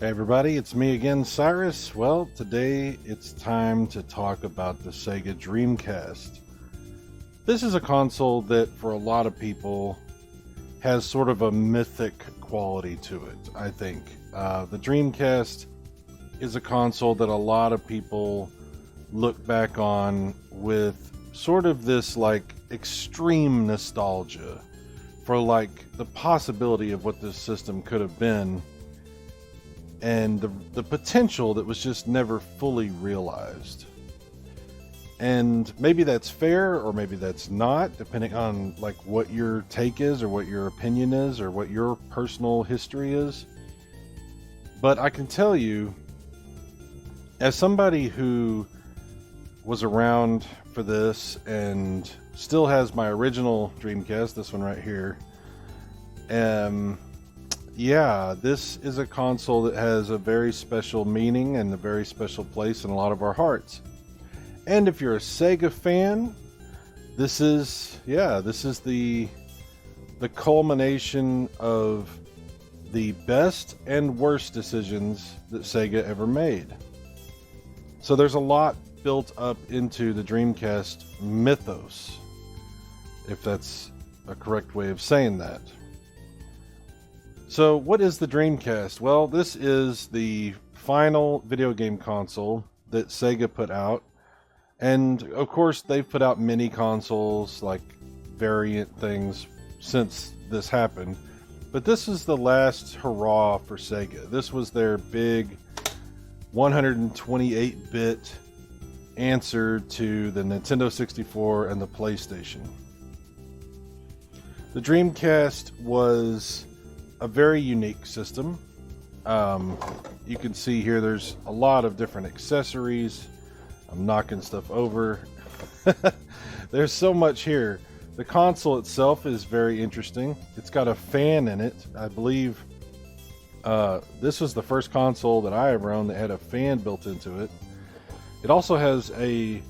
Hey everybody, it's me again, Cyrus. Well, today it's time to talk about the Sega Dreamcast. This is a console that, for a lot of people, has sort of a mythic quality to it, I think. The Dreamcast is a console that a lot of people look back on with sort of this like extreme nostalgia for like the possibility of what this system could have been and the potential that was just never fully realized. And maybe that's fair or maybe that's not, depending on like what your take is or what your opinion is or what your personal history is. But I can tell you, as somebody who was around for this and still has my original Dreamcast, this one right here, yeah, this is a console that has a very special meaning and a very special place in a lot of our hearts. And if you're a Sega fan, this is the culmination of the best and worst decisions that Sega ever made. So there's a lot built up into the Dreamcast mythos, if that's a correct way of saying that. So what is the Dreamcast? Well, this is the final video game console that Sega put out. And of course, they've put out many consoles, like variant things, since this happened. But this is the last hurrah for Sega. This was their big 128-bit answer to the Nintendo 64 and the PlayStation. The Dreamcast was a very unique system. You can see here there's a lot of different accessories. I'm knocking stuff over. There's so much here. The console itself is very interesting. It's got a fan in it. I believe this was the first console that I ever owned that had a fan built into it. It also has a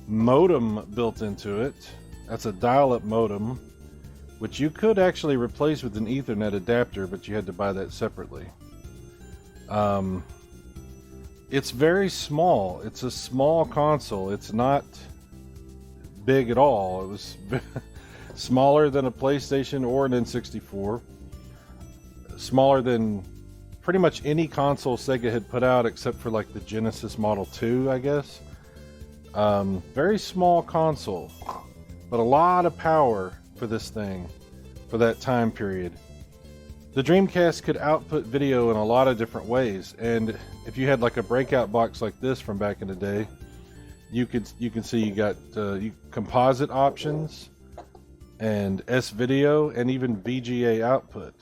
modem built into it. That's a dial-up modem, which you could actually replace with an Ethernet adapter, but you had to buy that separately. It's very small. It's a small console. It's not big at all. It was smaller than a PlayStation or an N64. Smaller than pretty much any console Sega had put out except for like the Genesis Model 2, I guess. Very small console, but a lot of power for this thing for that time period. The Dreamcast could output video in a lot of different ways, and if you had like a breakout box like this from back in the day, you can see you got composite options and S-video and even VGA output.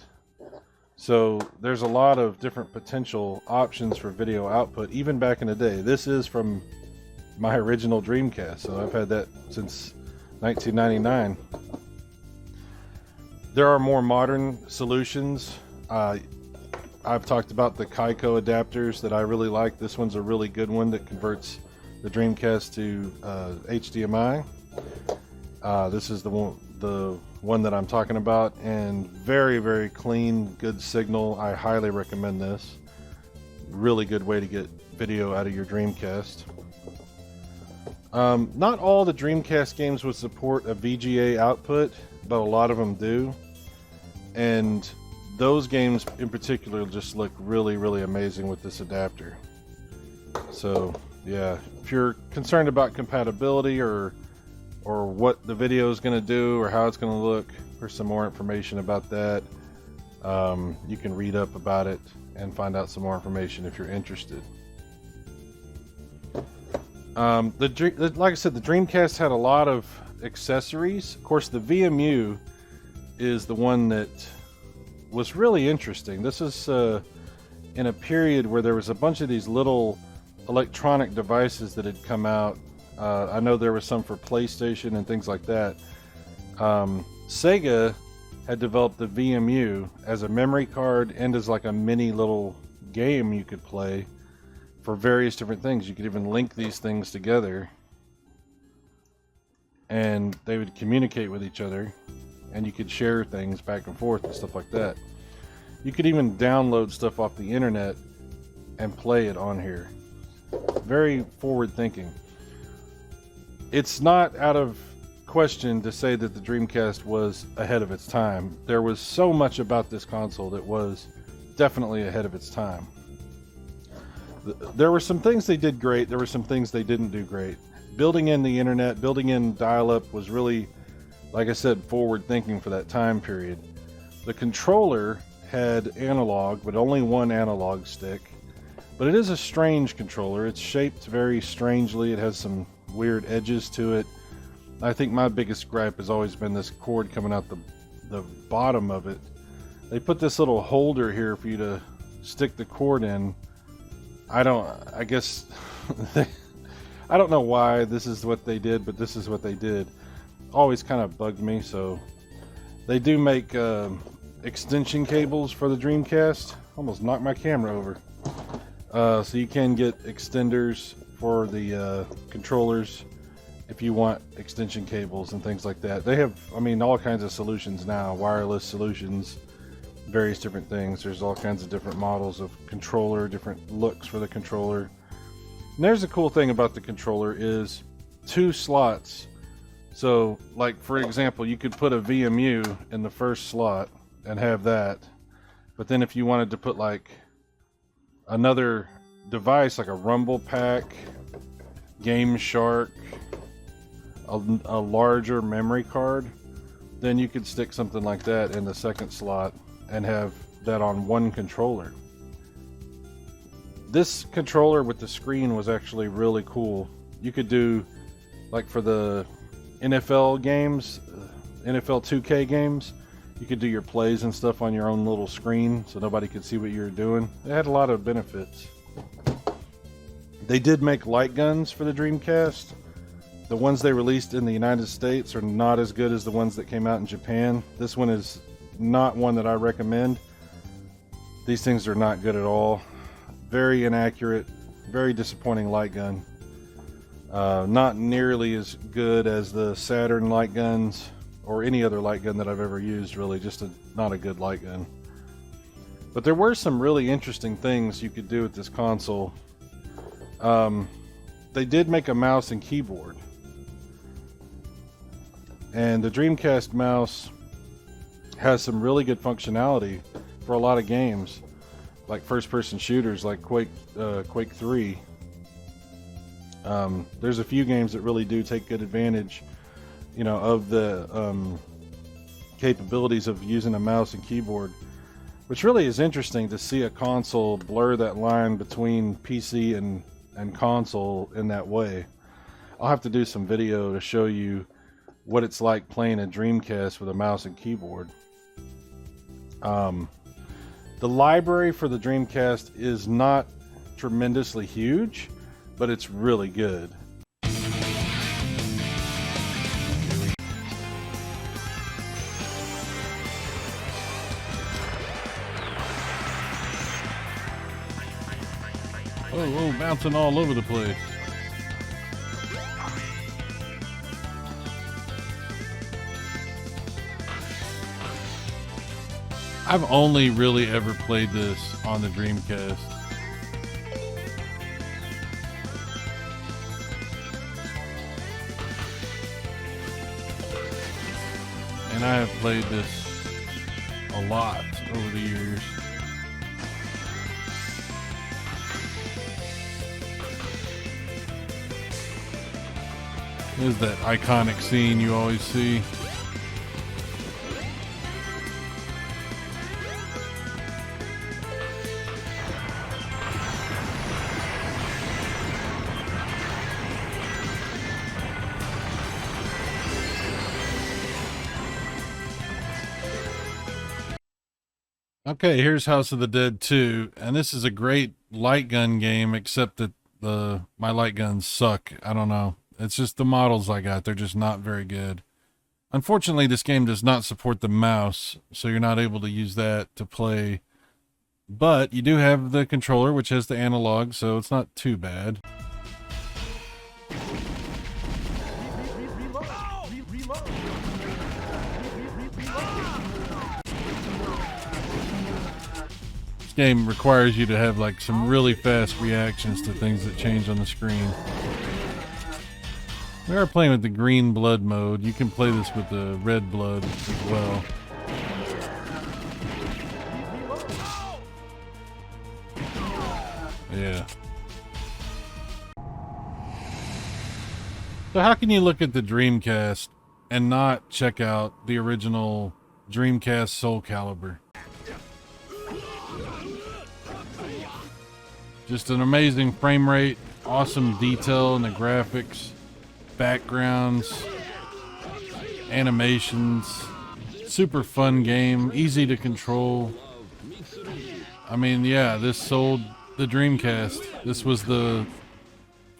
So there's a lot of different potential options for video output even back in the day. This is from my original Dreamcast, so I've had that since 1999. There are more modern solutions. I've talked about the Kaiko adapters that I really like. This one's a really good one that converts the Dreamcast to HDMI. This is the one that I'm talking about, and very, very clean, good signal. I highly recommend this. Really good way to get video out of your Dreamcast. Not all the Dreamcast games would support a VGA output, but a lot of them do. And those games in particular just look really, really amazing with this adapter. So yeah, if you're concerned about compatibility or what the video is going to do or how it's going to look, for some more information about that, you can read up about it and find out some more information if you're interested. Like I said, the Dreamcast had a lot of accessories. Of course, the VMU is the one that was really interesting. This is in a period where there was a bunch of these little electronic devices that had come out. I know there was some for PlayStation and things like that. Sega had developed the VMU as a memory card and as like a mini little game you could play for various different things. You could even link these things together and they would communicate with each other, and you could share things back and forth and stuff like that. You could even download stuff off the internet and play it on here. Very forward thinking. It's not out of question to say that the Dreamcast was ahead of its time. There was so much about this console that was definitely ahead of its time. There were some things they did great, there were some things they didn't do great. Building in the internet, building in dial-up was really, like I said, forward thinking for that time period. The controller had analog, but only one analog stick. But it is a strange controller. It's shaped very strangely. It has some weird edges to it. I think my biggest gripe has always been this cord coming out the bottom of it. They put this little holder here for you to stick the cord in. I guess I don't know why this is what they did, but this is what they did. Always kind of bugged me. So they do make extension cables for the Dreamcast. Almost knocked my camera over. So you can get extenders for the controllers if you want extension cables and things like that. They have, I mean, all kinds of solutions now, wireless solutions, various different things. There's all kinds of different models of controller, different looks for the controller. And there's the cool thing about the controller is 2 slots. So, like, for example, you could put a VMU in the first slot and have that. But then if you wanted to put, like, another device, like a Rumble Pack, Game Shark, a larger memory card, then you could stick something like that in the second slot and have that on one controller. This controller with the screen was actually really cool. You could do, like for the NFL games, NFL 2K games, you could do your plays and stuff on your own little screen so nobody could see what you were doing. It had a lot of benefits. They did make light guns for the Dreamcast. The ones they released in the United States are not as good as the ones that came out in Japan. This one is not one that I recommend. These things are not good at all. Very inaccurate, very disappointing light gun. Not nearly as good as the Saturn light guns or any other light gun that I've ever used, really. Just not a good light gun. But there were some really interesting things you could do with this console. They did make a mouse and keyboard. And the Dreamcast mouse has some really good functionality for a lot of games, like first-person shooters, like Quake 3. There's a few games that really do take good advantage, you know, of the capabilities of using a mouse and keyboard, which really is interesting to see a console blur that line between PC and console in that way. I'll have to do some video to show you what it's like playing a Dreamcast with a mouse and keyboard. The library for the Dreamcast is not tremendously huge, but it's really good. Oh, bouncing all over the place. I've only really ever played this on the Dreamcast. And I have played this a lot over the years. There's that iconic scene you always see. Okay, here's House of the Dead 2, and this is a great light gun game, except that my light guns suck. I don't know. It's just the models I got. They're just not very good. Unfortunately, this game does not support the mouse, so you're not able to use that to play. But you do have the controller, which has the analog, so it's not too bad. game requires you to have like some really fast reactions to things that change on the screen. We are playing with the green blood mode. You can play this with the red blood as well. Yeah. So how can you look at the Dreamcast and not check out the original Dreamcast Soul Calibur? Just an amazing frame rate, awesome detail in the graphics, backgrounds, animations, super fun game, easy to control. I mean, yeah, this sold the Dreamcast. This was the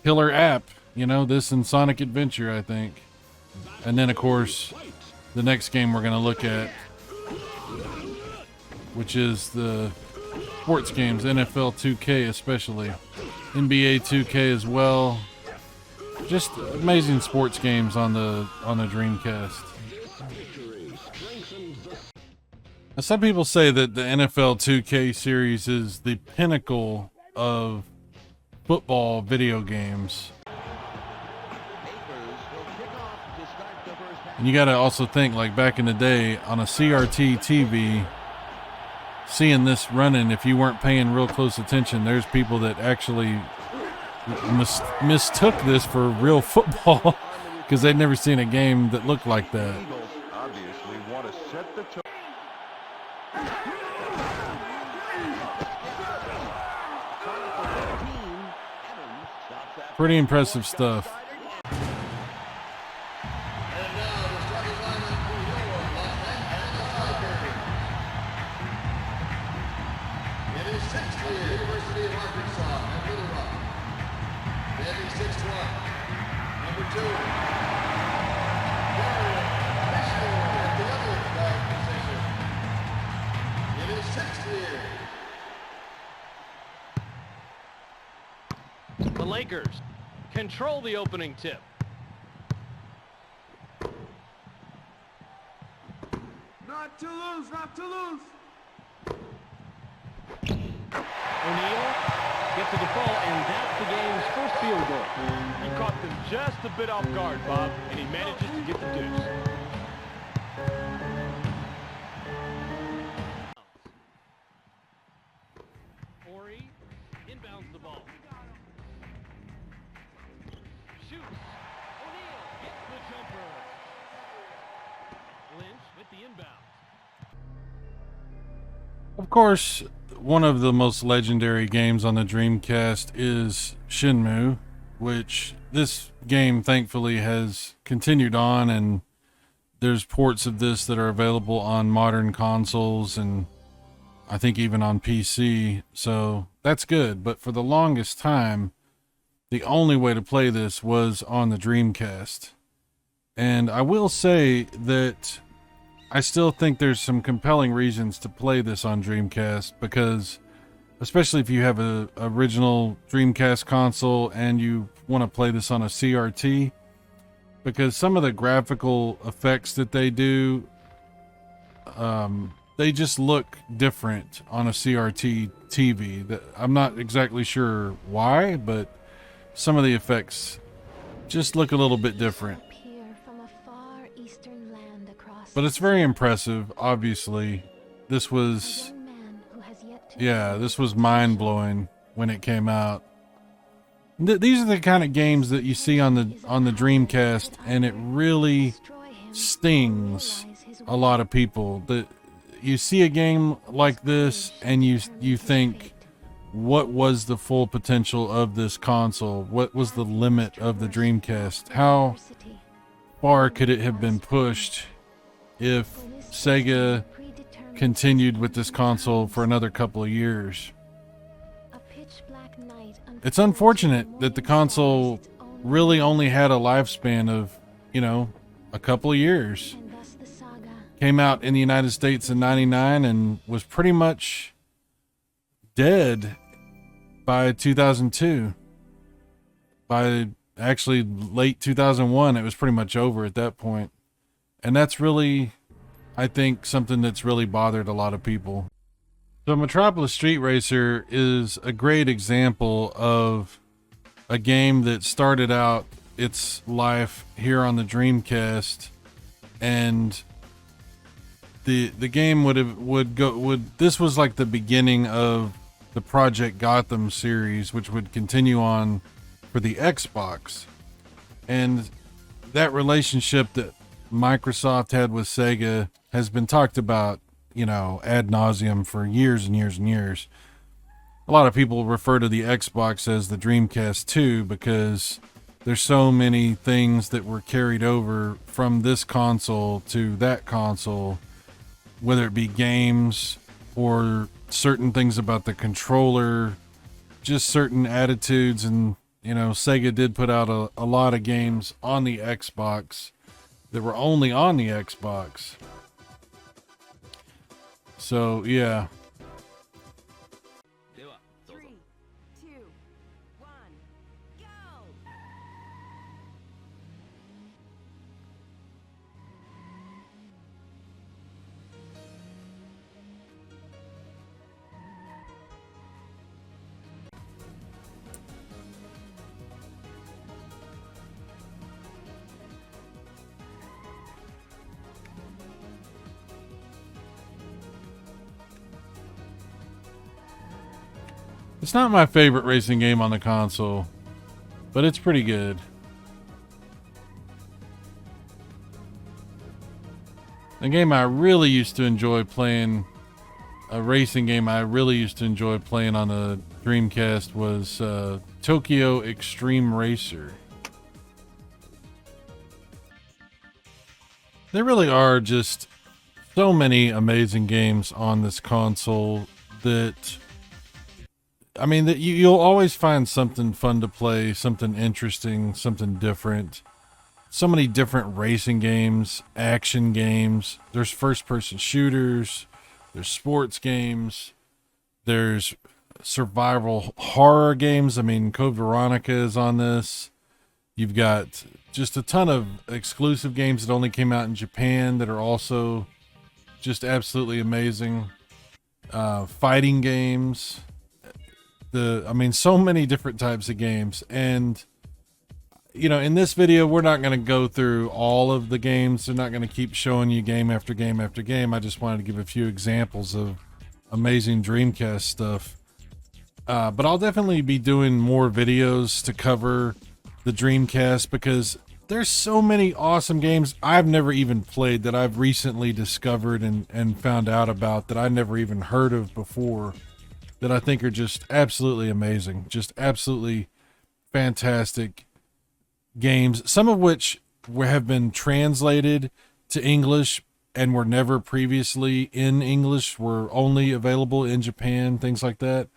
killer app, you know, this and Sonic Adventure, I think. And then, of course, the next game we're going to look at, which is the sports games, NFL 2K especially, NBA 2K as well. Just amazing sports games on the Dreamcast. Now, some people say that the NFL 2K series is the pinnacle of football video games. And you got to also think, like back in the day on a CRT TV, seeing this running, if you weren't paying real close attention, there's people that actually mistook this for real football because they'd never seen a game that looked like that. Pretty impressive stuff. The Lakers control the opening tip. Not to lose, not to lose. O'Neal gets the ball, and that's the game's first field goal. He caught them just a bit off guard, Bob, and he manages to get the deuce. Ori inbounds the ball. Shoots. O'Neal gets the jumper. Lynch with the inbound. Of course, one of the most legendary games on the Dreamcast is Shenmue, which this game thankfully has continued on, and there's ports of this that are available on modern consoles and I think even on PC, so that's good. But for the longest time, the only way to play this was on the Dreamcast. And I will say that I still think there's some compelling reasons to play this on Dreamcast, because especially if you have a original Dreamcast console and you want to play this on a CRT, because some of the graphical effects that they do, they just look different on a CRT TV. I'm not exactly sure why, but some of the effects just look a little bit different. But it's very impressive, obviously. This was mind-blowing when it came out. These are the kind of games that you see on the Dreamcast, and it really stings a lot of people. That you see a game like this and you think, what was the full potential of this console? What was the limit of the Dreamcast? How far could it have been pushed if Sega continued with this console for another couple of years? It's unfortunate that the console really only had a lifespan of, a couple of years. Came out in the United States in '99 and was pretty much dead by 2002. By actually late 2001, it was pretty much over at that point. And that's really, I think, something that's really bothered a lot of people. So Metropolis Street Racer is a great example of a game that started out its life here on the Dreamcast, and the game this was like the beginning of the Project Gotham series, which would continue on for the Xbox. And that relationship that Microsoft had with Sega has been talked about, ad nauseum for years and years and years. A lot of people refer to the Xbox as the Dreamcast 2 because there's so many things that were carried over from this console to that console, whether it be games or certain things about the controller, just certain attitudes. And, Sega did put out a lot of games on the Xbox that were only on the Xbox. So, yeah. 3, 2, 1, go! It's not my favorite racing game on the console, but it's pretty good. A game I really used to enjoy playing, a racing game I really used to enjoy playing on the Dreamcast was Tokyo Extreme Racer. There really are just so many amazing games on this console that, that you'll always find something fun to play, something interesting, something different. So many different racing games, action games. There's first-person shooters. There's sports games. There's survival horror games. Code Veronica is on this. You've got just a ton of exclusive games that only came out in Japan that are also just absolutely amazing. Fighting games. So many different types of games. And, in this video, we're not going to go through all of the games. They're not going to keep showing you game after game after game. I just wanted to give a few examples of amazing Dreamcast stuff. But I'll definitely be doing more videos to cover the Dreamcast because there's so many awesome games I've never even played that I've recently discovered and found out about that I never even heard of before, that I think are just absolutely amazing, just absolutely fantastic games, some of which have been translated to English and were never previously in English, were only available in Japan, things like that.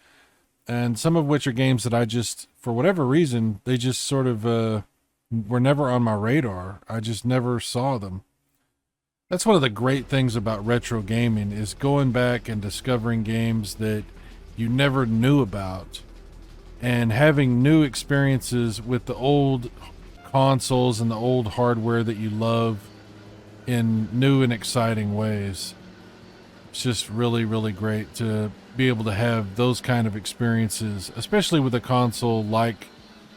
And some of which are games that I just, for whatever reason, they just sort of were never on my radar. I just never saw them. That's one of the great things about retro gaming, is going back and discovering games that you never knew about and having new experiences with the old consoles and the old hardware that you love in new and exciting ways. It's just really, really great to be able to have those kind of experiences, especially with a console like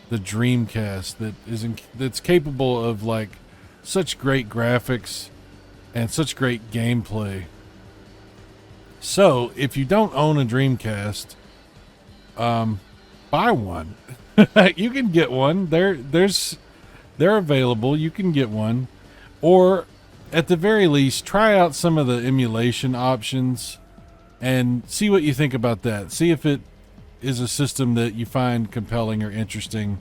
the Dreamcast that's capable of like such great graphics and such great gameplay. So if you don't own a Dreamcast, buy one. You can get one. They're available. You can get one, or at the very least, try out some of the emulation options and see what you think about that. See if it is a system that you find compelling or interesting.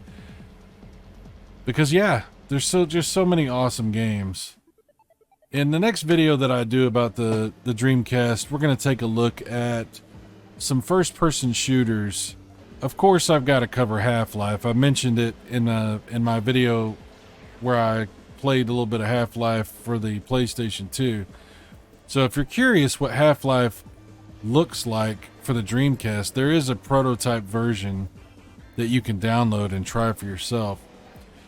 Because there's just so many awesome games. In the next video that I do about the Dreamcast, we're going to take a look at some first-person shooters. Of course, I've got to cover Half-Life. I mentioned it in my video where I played a little bit of Half-Life for the PlayStation 2. So if you're curious what Half-Life looks like for the Dreamcast, there is a prototype version that you can download and try for yourself.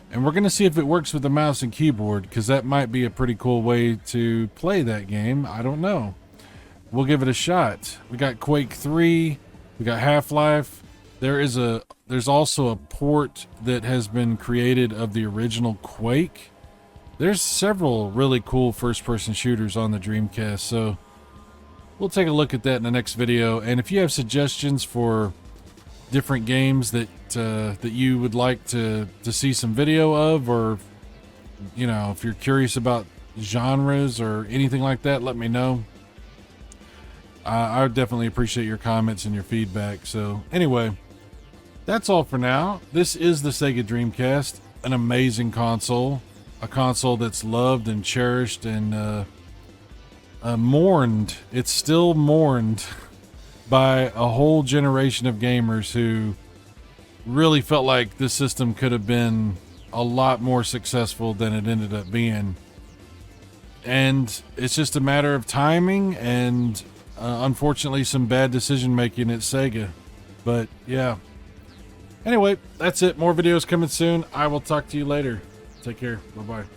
And we're going to see if it works with the mouse and keyboard, because that might be a pretty cool way to play that game. I don't know. we'll give it a shot. We got Quake 3, we got Half-Life. There's also a port that has been created of the original Quake. There's several really cool first-person shooters on the Dreamcast, so we'll take a look at that in the next video. And if you have suggestions for different games that you would like to see some video of, or you know, if you're curious about genres or anything like that, let me know. I would definitely appreciate your comments and your feedback. So anyway, that's all for now. This is the Sega Dreamcast, an amazing console, a console that's loved and cherished and mourned. It's still mourned by a whole generation of gamers who really felt like this system could have been a lot more successful than it ended up being. And it's just a matter of timing and unfortunately some bad decision making at Sega. But yeah. Anyway, that's it. More videos coming soon. I will talk to you later. Take care. Bye-bye.